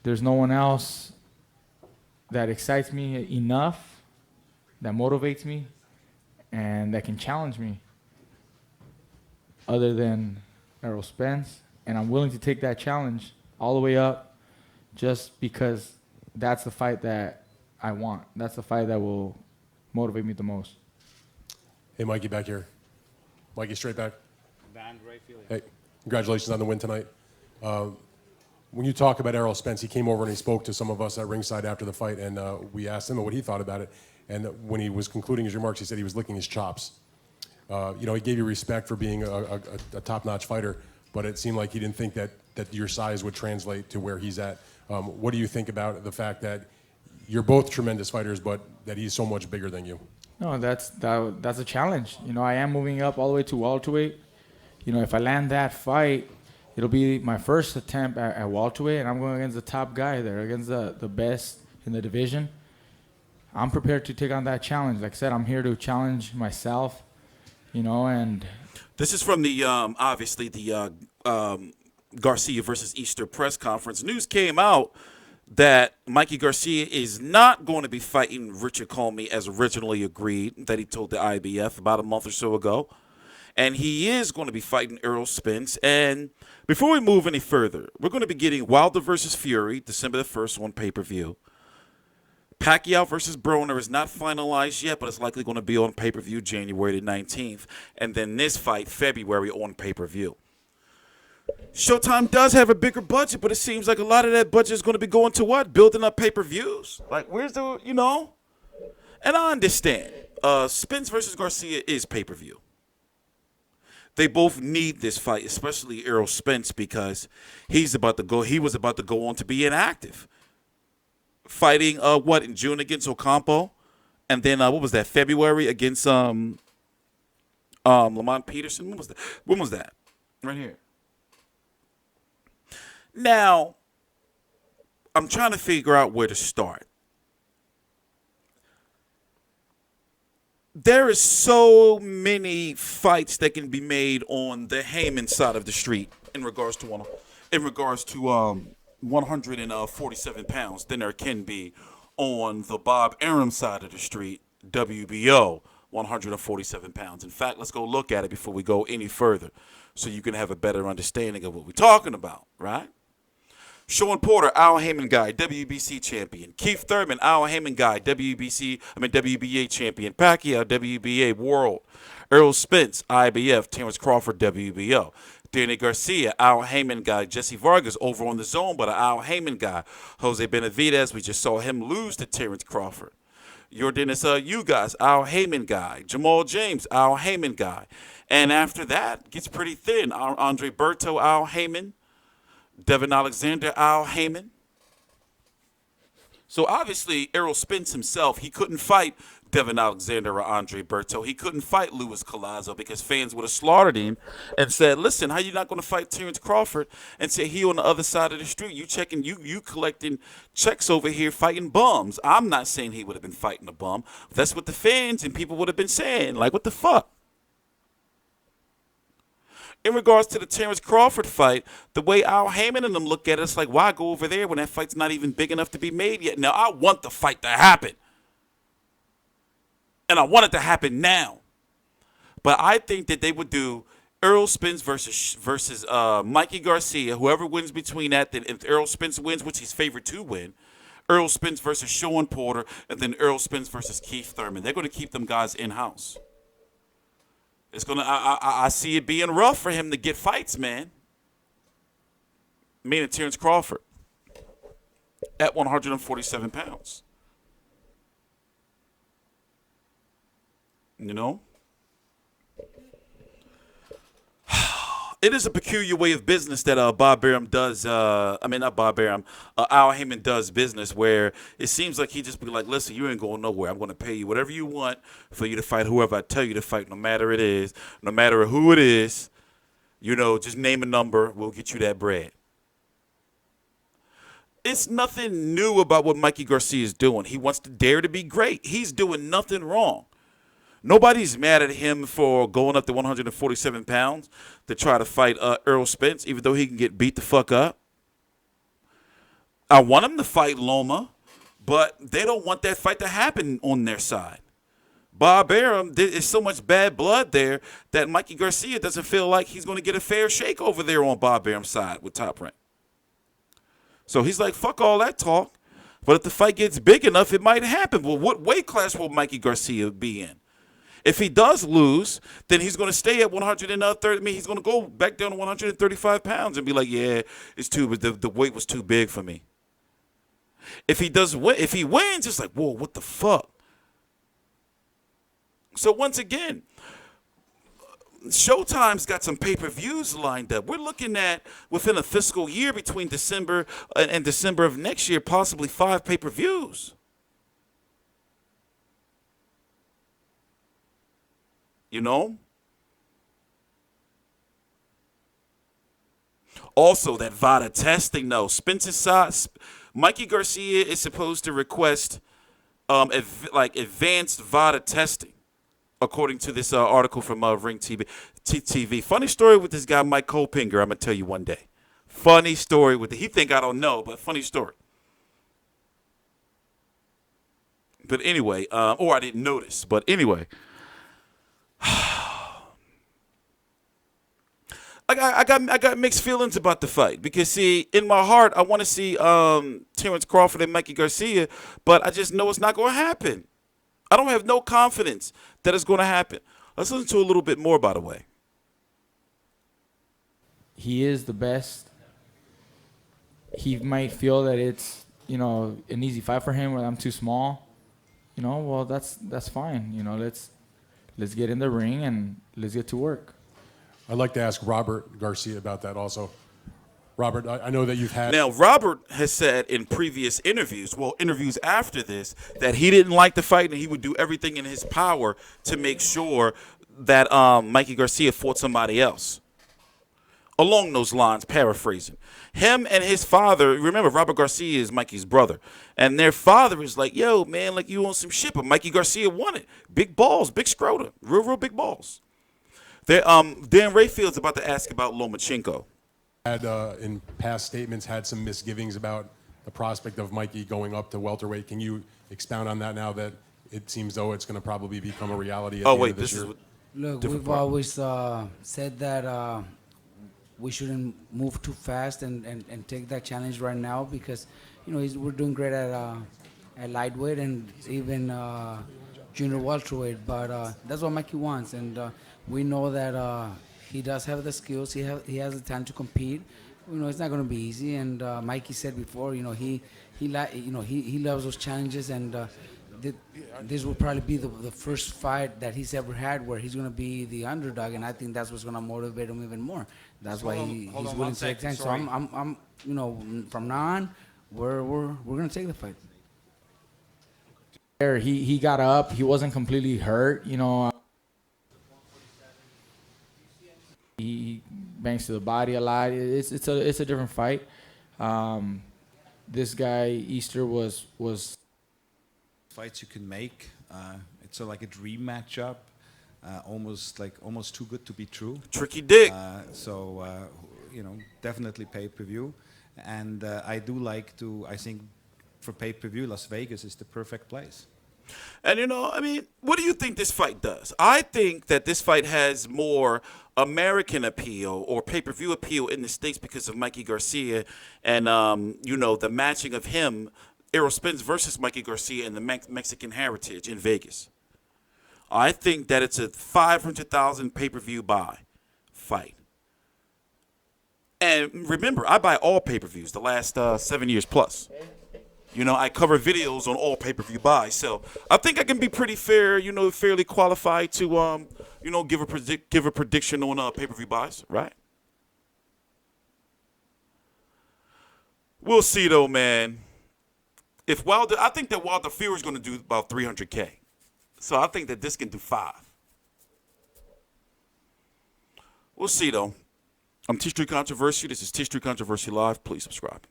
there's no one else that excites me enough, that motivates me, and that can challenge me other than Errol Spence. And I'm willing to take that challenge all the way up just because that's the fight that I want. That's the fight that will motivate me the most. Hey, Mikey, back here. Mikey, straight back. Van, great feeling. Hey, congratulations on the win tonight. When you talk about Errol Spence, he came over and he spoke to some of us at ringside after the fight, and we asked him what he thought about it. And when he was concluding his remarks, he said he was licking his chops. He gave you respect for being a top-notch fighter, but it seemed like he didn't think that your size would translate to where he's at. What do you think about the fact that you're both tremendous fighters, but that he's so much bigger than you? No, that's a challenge. I am moving up all the way to welterweight. If I land that fight, it'll be my first attempt at welterweight, and I'm going against the top guy there, against the best in the division. I'm prepared to take on that challenge. Like I said, I'm here to challenge myself, and... This is from the, obviously, the Garcia versus Easter press conference. News came out that Mikey Garcia is not going to be fighting Richard Comey as originally agreed, that he told the IBF about a month or so ago. And he is going to be fighting Errol Spence. And before we move any further, we're going to be getting Wilder versus Fury, December the 1st on pay-per-view. Pacquiao versus Broner is not finalized yet, but it's likely going to be on pay-per-view January the 19th. And then this fight, February, on pay-per-view. Showtime does have a bigger budget, but it seems like a lot of that budget is going to be going to what? Building up pay-per-views? Like, where's the, And I understand. Spence versus Garcia is pay-per-view. They both need this fight, especially Errol Spence, because he was about to go on to be inactive. Fighting, in June against Ocampo? And then, what was that, February against Lamont Peterson? When was that? Right here. Now, I'm trying to figure out where to start. There is so many fights that can be made on the Heyman side of the street in regards to 147 pounds than there can be on the Bob Arum side of the street, WBO, 147 pounds. In fact, let's go look at it before we go any further so you can have a better understanding of what we're talking about, right? Sean Porter, Al Heyman guy, WBC champion. Keith Thurman, Al Heyman guy, WBA champion. Pacquiao, WBA world. Errol Spence, IBF. Terence Crawford, WBO. Danny Garcia, Al Heyman guy. Jesse Vargas, over on the zone, but an Al Heyman guy. Jose Benavidez, we just saw him lose to Terence Crawford. Yordenis Ugas, Al Heyman guy. Jamal James, Al Heyman guy. And after that, gets pretty thin. Andre Berto, Al Heyman. Devin Alexander, Al Heyman. So obviously, Errol Spence himself, he couldn't fight Devin Alexander or Andre Berto. He couldn't fight Luis Collazo because fans would have slaughtered him and said, listen, how you not going to fight Terence Crawford and say he on the other side of the street? You collecting checks over here fighting bums. I'm not saying he would have been fighting a bum. That's what the fans and people would have been saying. Like, what the fuck? In regards to the Terence Crawford fight, the way Al Heyman and them look at it, it's like, why go over there when that fight's not even big enough to be made yet? Now, I want the fight to happen. And I want it to happen now. But I think that they would do Errol Spence versus Mikey Garcia. Whoever wins between that, then if Errol Spence wins, which he's favored to win, Errol Spence versus Sean Porter, and then Errol Spence versus Keith Thurman. They're going to keep them guys in-house. It's gonna. I see it being rough for him to get fights, man. Meaning Terence Crawford at 147 pounds. It is a peculiar way of business that Bob Arum does. Not Bob Arum. Al Heyman does business where it seems like he just be like, listen, you ain't going nowhere. I'm going to pay you whatever you want for you to fight whoever I tell you to fight, no matter it is, no matter who it is. Just name a number. We'll get you that bread. It's nothing new about what Mikey Garcia is doing. He wants to dare to be great. He's doing nothing wrong. Nobody's mad at him for going up to 147 pounds to try to fight Errol Spence, even though he can get beat the fuck up. I want him to fight Loma, but they don't want that fight to happen on their side. Bob Arum, there's so much bad blood there that Mikey Garcia doesn't feel like he's going to get a fair shake over there on Bob Arum's side with Top Rank. So he's like, fuck all that talk. But if the fight gets big enough, it might happen. Well, what weight class will Mikey Garcia be in? If he does lose, then he's going to stay at 130. I mean, he's going to go back down to 135 pounds and be like, yeah, it's too, but the weight was too big for me. If he wins, it's like, whoa, what the fuck? So once again, Showtime's got some pay-per-views lined up. We're looking at, within a fiscal year between December and December of next year, possibly 5 pay-per-views. You know? Also, that Vada testing, though. Spence's side, Mikey Garcia is supposed to request advanced Vada testing, according to this article from Ring TV. Funny story with this guy, Mike Colpinger, I'm going to tell you one day. Funny story with he think I don't know, but funny story. But anyway, or I didn't notice, but anyway. I got mixed feelings about the fight because, see, in my heart, I want to see Terence Crawford and Mikey Garcia, but I just know it's not going to happen. I don't have no confidence that it's going to happen. Let's listen to a little bit more, by the way. He is the best. He might feel that it's, an easy fight for him, where I'm too small. Well, that's fine. Let's get in the ring and let's get to work. I'd like to ask Robert Garcia about that also. Robert, I know that you've had... Now, Robert has said in previous interviews, interviews after this, that he didn't like the fight and he would do everything in his power to make sure that Mikey Garcia fought somebody else. Along those lines, paraphrasing. Him and his father, remember, Robert Garcia is Mikey's brother, and their father is like, yo, man, like you on some shit, but Mikey Garcia won it. Big balls, big scrotum, real big balls. Dan Rayfield's about to ask about Lomachenko. Had in past statements had some misgivings about the prospect of Mikey going up to welterweight. Can you expound on that now that it seems though it's going to probably become a reality at the end of this year? Look, we've always said that we shouldn't move too fast and take that challenge right now because, we're doing great at lightweight and even junior welterweight. But that's what Mikey wants, and we know that he does have the skills. He has the time to compete. It's not going to be easy. And Mikey said before, he loves those challenges. And this will probably be the first fight that he's ever had where he's going to be the underdog. And I think that's what's going to motivate him even more. That's why he's willing to take time. So I'm from now on, we're going to take the fight. He got up. He wasn't completely hurt. He bangs to the body a lot. It's a different fight. This guy Easter was fights you can make. It's like a dream matchup, almost too good to be true. Tricky dick. Definitely pay-per-view, and I think for pay-per-view, Las Vegas is the perfect place. And, what do you think this fight does? I think that this fight has more American appeal or pay-per-view appeal in the States because of Mikey Garcia and, the matching of him, Errol Spence versus Mikey Garcia and the Mexican heritage in Vegas. I think that it's a 500,000 pay-per-view buy fight. And remember, I buy all pay-per-views the last 7 years plus. I cover videos on all pay-per-view buys, so I think I can be pretty fair, fairly qualified to, give a prediction on pay-per-view buys, right? We'll see, though, man. I think that Wilder Fury is going to do about 300K, so I think that this can do 5. We'll see, though. I'm TstreeT Controversy. This is TstreeT Controversy Live. Please subscribe.